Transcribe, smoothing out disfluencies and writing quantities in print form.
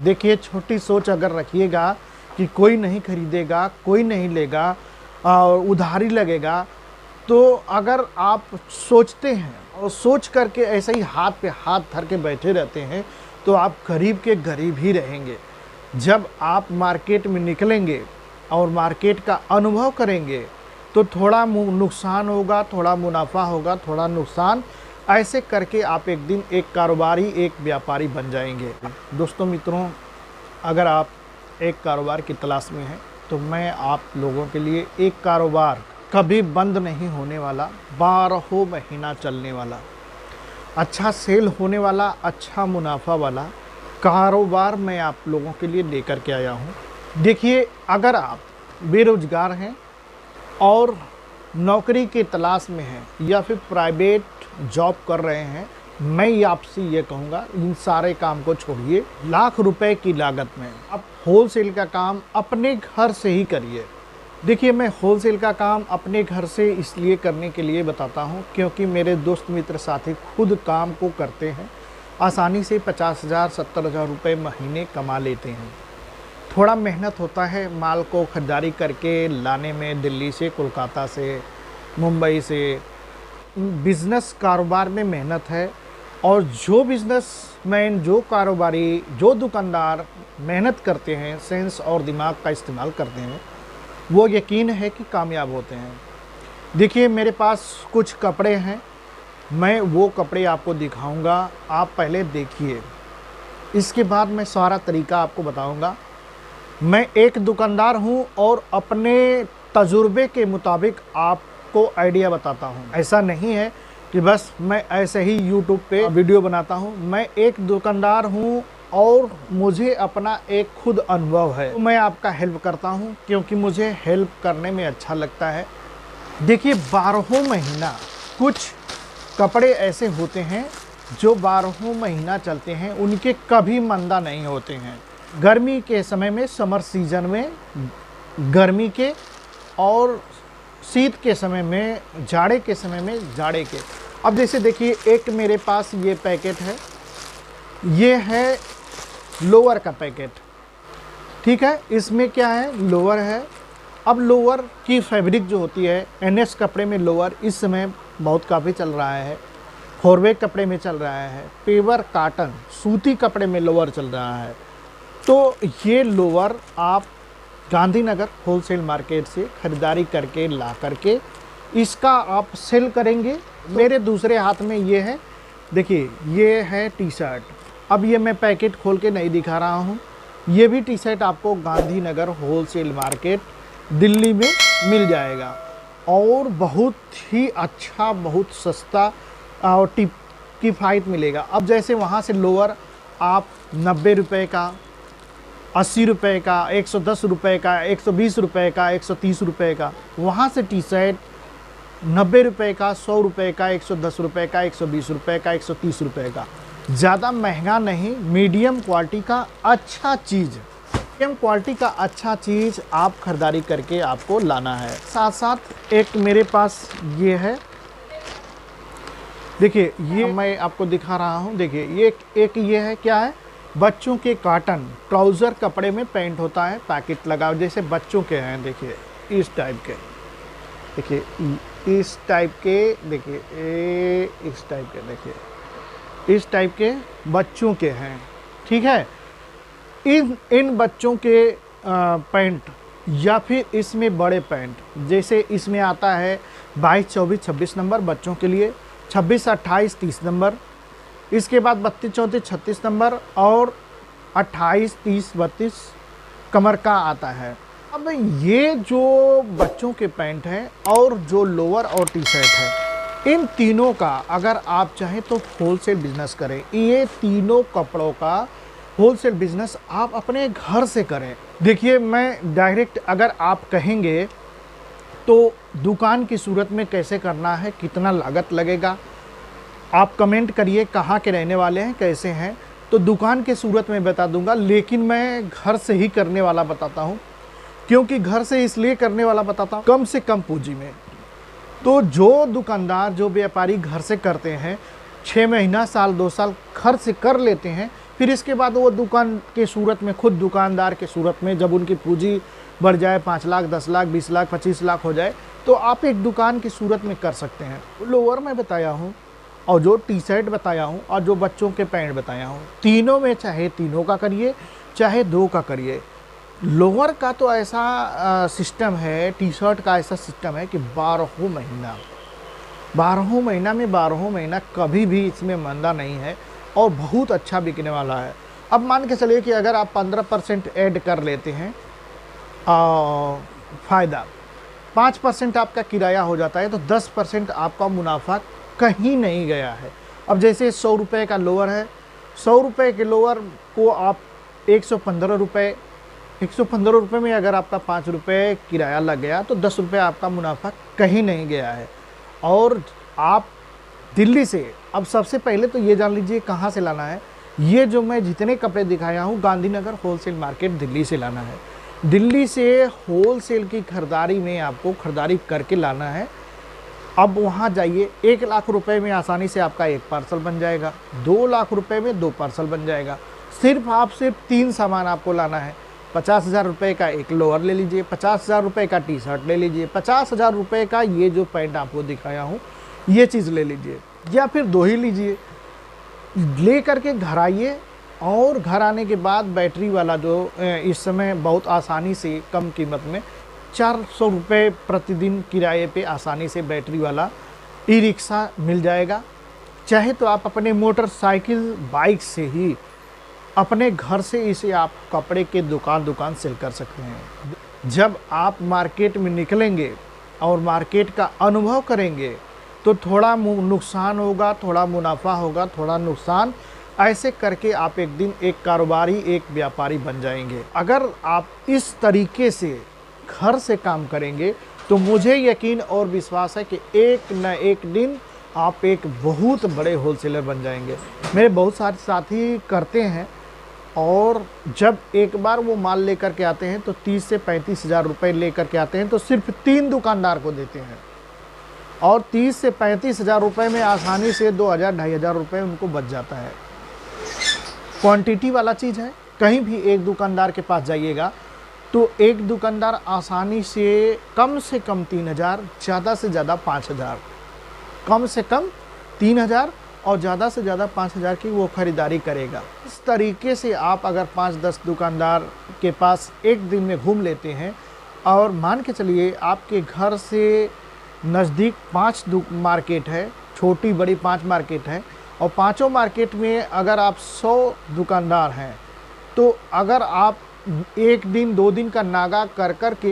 देखिए, छोटी सोच अगर रखिएगा कि कोई नहीं खरीदेगा, कोई नहीं लेगा और उधारी लगेगा, तो अगर आप सोचते हैं और सोच करके ऐसे ही हाथ पे हाथ धर के बैठे रहते हैं, तो आप गरीब के गरीब ही रहेंगे। जब आप मार्केट में निकलेंगे और मार्केट का अनुभव करेंगे, तो थोड़ा नुकसान होगा, थोड़ा मुनाफा होगा, थोड़ा नुकसान, ऐसे करके आप एक दिन एक कारोबारी, एक व्यापारी बन जाएंगे। दोस्तों मित्रों, अगर आप एक कारोबार की तलाश में हैं, तो मैं आप लोगों के लिए एक कारोबार कभी बंद नहीं होने वाला, 12 महीना चलने वाला, अच्छा सेल होने वाला, अच्छा मुनाफा वाला कारोबार मैं आप लोगों के लिए लेकर के आया हूँ। देखिए, अगर आप बेरोजगार हैं और नौकरी की तलाश में हैं या फिर प्राइवेट जॉब कर रहे हैं, मैं ये आपसे ये कहूँगा, इन सारे काम को छोड़िए। लाख रुपए की लागत में आप होलसेल का काम अपने घर से ही करिए। देखिए, मैं होलसेल का काम अपने घर से इसलिए करने के लिए बताता हूँ, क्योंकि मेरे दोस्त मित्र साथी खुद काम को करते हैं, आसानी से 50,000 70,000 रुपये महीने कमा लेते हैं। थोड़ा मेहनत होता है माल को ख़रीदारी करके लाने में, दिल्ली से, कोलकाता से, मुंबई से। बिज़नेस कारोबार में मेहनत है, और जो बिज़नेसमैन, जो कारोबारी, जो दुकानदार मेहनत करते हैं, सेंस और दिमाग का इस्तेमाल करते हैं, वो यकीन है कि कामयाब होते हैं। देखिए, मेरे पास कुछ कपड़े हैं, मैं वो कपड़े आपको दिखाऊंगा, आप पहले देखिए, इसके बाद मैं सारा तरीका आपको बताऊंगा। मैं एक दुकानदार हूं और अपने तजुर्बे के मुताबिक आपको आइडिया बताता हूं। ऐसा नहीं है कि बस मैं ऐसे ही यूट्यूब पे वीडियो बनाता हूं। मैं एक दुकानदार हूं और मुझे अपना एक खुद अनुभव है, तो मैं आपका हेल्प करता हूं, क्योंकि मुझे हेल्प करने में अच्छा लगता है। देखिए, 12 महीना कुछ कपड़े ऐसे होते हैं जो 12 महीना चलते हैं, उनके कभी मंदा नहीं होते हैं। गर्मी के समय में, समर सीजन में गर्मी के, और शीत के समय में, जाड़े के समय में जाड़े के। अब जैसे देखिए, एक मेरे पास ये पैकेट है, ये है लोअर का पैकेट, ठीक है। इसमें क्या है, लोअर है। अब लोअर की फैब्रिक जो होती है, एनएस कपड़े में लोअर इस समय बहुत काफ़ी चल रहा है, फोरवे कपड़े में चल रहा है, पेवर काटन सूती कपड़े में लोअर चल रहा है। तो ये लोअर आप गांधीनगर होलसेल मार्केट से ख़रीदारी करके ला करके इसका आप सेल करेंगे। मेरे दूसरे हाथ में ये है, देखिए, ये है टी शर्ट। अब ये मैं पैकेट खोल के नहीं दिखा रहा हूँ, ये भी टी शर्ट आपको गांधीनगर होलसेल मार्केट दिल्ली में मिल जाएगा, और बहुत ही अच्छा, बहुत सस्ता और किफ़ायत मिलेगा। अब जैसे वहाँ से लोअर आप 90 रुपये का, 80 रुपये का, 110 रुपये का, 120 रुपये का, 130 रुपये का, वहाँ से टी शर्ट 90 रुपये का, 100 रुपये का, 110 रुपये का, 120 रुपये का, 130 रुपये का। ज़्यादा महंगा नहीं, मीडियम क्वालिटी का अच्छा चीज़, मीडियम क्वालिटी का अच्छा चीज़ आप खरीदारी करके आपको लाना है। साथ साथ एक मेरे पास ये है, देखिए, ये मैं आपको दिखा रहा हूँ। देखिए, ये एक ये है, क्या है, बच्चों के काटन ट्राउज़र कपड़े में पैंट होता है, पैकेट लगा, जैसे बच्चों के हैं। देखिए, इस टाइप के, देखिए इस टाइप के, देखिए इस टाइप के, देखिए इस टाइप के बच्चों के हैं, ठीक है। इन बच्चों के पैंट, या फिर इसमें बड़े पैंट, जैसे इसमें आता है 22, 24, 26 नंबर बच्चों के लिए, 26, 28, 30 नंबर, इसके बाद 32, 34, 36 नंबर, और 28, 30, 32 कमर का आता है। अब ये जो बच्चों के पैंट हैं और जो लोअर और टी शर्ट है, इन तीनों का अगर आप चाहें तो होलसेल बिजनेस करें। ये तीनों कपड़ों का होलसेल बिजनेस आप अपने घर से करें। देखिए, मैं डायरेक्ट अगर आप कहेंगे तो दुकान की सूरत में कैसे करना है, कितना लागत लगेगा, आप कमेंट करिए कहाँ के रहने वाले हैं, कैसे हैं, तो दुकान के सूरत में बता दूंगा। लेकिन मैं घर से ही करने वाला बताता हूँ, क्योंकि घर से इसलिए करने वाला बताता हूँ, कम से कम पूंजी में। तो जो दुकानदार, जो व्यापारी घर से करते हैं, 6 महीना, साल, 2 साल खर्च कर लेते हैं, फिर इसके बाद वो दुकान के सूरत में, खुद दुकानदार के सूरत में, जब उनकी पूंजी बढ़ जाए 5 लाख, 10 लाख, 20 लाख, 25 लाख हो जाए, तो आप एक दुकान की सूरत में कर सकते हैं। लोअर में बताया हूँ और जो टी शर्ट बताया हूँ और जो बच्चों के पैंट बताया हूँ, तीनों में चाहे तीनों का करिए चाहे 2 का करिए। लोअर का तो ऐसा सिस्टम है, टी शर्ट का ऐसा सिस्टम है कि 12 महीना में 12 महीना कभी भी इसमें मंदा नहीं है और बहुत अच्छा बिकने वाला है। अब मान के चलिए कि अगर आप 15% ऐड कर लेते हैं फ़ायदा, 5% आपका किराया हो जाता है, तो 10% आपका मुनाफा कहीं नहीं गया है। अब जैसे 100 रुपये का लोअर है, 100 रुपये के लोअर को आप 115 रुपये, 115 रुपये में अगर आपका 5 रुपये किराया लग गया तो 10 रुपये आपका मुनाफा कहीं नहीं गया है। और आप दिल्ली से, अब सबसे पहले तो ये जान लीजिए कहाँ से लाना है। ये जो मैं जितने कपड़े दिखाया हूँ, गांधीनगर होलसेल मार्केट दिल्ली से लाना है। दिल्ली से होलसेल की खरीदारी में आपको खरीदारी करके लाना है। अब वहाँ जाइए, 1 लाख रुपए में आसानी से आपका 1 पार्सल बन जाएगा, 2 लाख रुपए में 2 पार्सल बन जाएगा। सिर्फ 3 सामान आपको लाना है। 50,000 रुपये का एक लोअर ले लीजिए, 50,000 रुपये का टी शर्ट ले लीजिए, 50,000 रुपये का ये जो पैंट आपको दिखाया हूँ ये चीज़ ले लीजिए, या फिर 2 ही लीजिए। ले करके घर आइए और घर आने के बाद बैटरी वाला जो इस समय बहुत आसानी से कम कीमत में 400 रुपये प्रतिदिन किराए पे आसानी से बैटरी वाला ई रिक्शा मिल जाएगा। चाहे तो आप अपने मोटरसाइकिल बाइक से ही अपने घर से इसे आप कपड़े के दुकान सेल कर सकते हैं। जब आप मार्केट में निकलेंगे और मार्केट का अनुभव करेंगे तो थोड़ा नुकसान होगा, थोड़ा मुनाफा होगा, थोड़ा नुकसान, ऐसे करके आप एक दिन एक कारोबारी, एक व्यापारी बन जाएंगे। अगर आप इस तरीके से घर से काम करेंगे तो मुझे यकीन और विश्वास है कि एक न एक दिन आप एक बहुत बड़े होलसेलर बन जाएंगे। मेरे बहुत सारे साथी करते हैं और जब एक बार वो माल लेकर के आते हैं तो 30 से 35 हज़ार रुपये लेकर के आते हैं, तो सिर्फ 3 दुकानदार को देते हैं और 30 से 35 हज़ार रुपये में आसानी से 2,000 2,500 रुपये उनको बच जाता है। क्वांटिटी वाला चीज़ है। कहीं भी एक दुकानदार के पास जाइएगा तो एक दुकानदार आसानी से कम 3,000, ज़्यादा से ज़्यादा 5,000, कम से कम 3,000 और ज़्यादा से ज़्यादा 5,000 की वो ख़रीदारी करेगा। इस तरीके से आप अगर 5-10 दुकानदार के पास एक दिन में घूम लेते हैं और मान के चलिए आपके घर से नज़दीक 5 मार्केट है, छोटी बड़ी 5 मार्केट है, और पाँचों मार्केट में अगर आप 100 दुकानदार हैं तो अगर आप 1 दिन 2 दिन का नागा कर कर के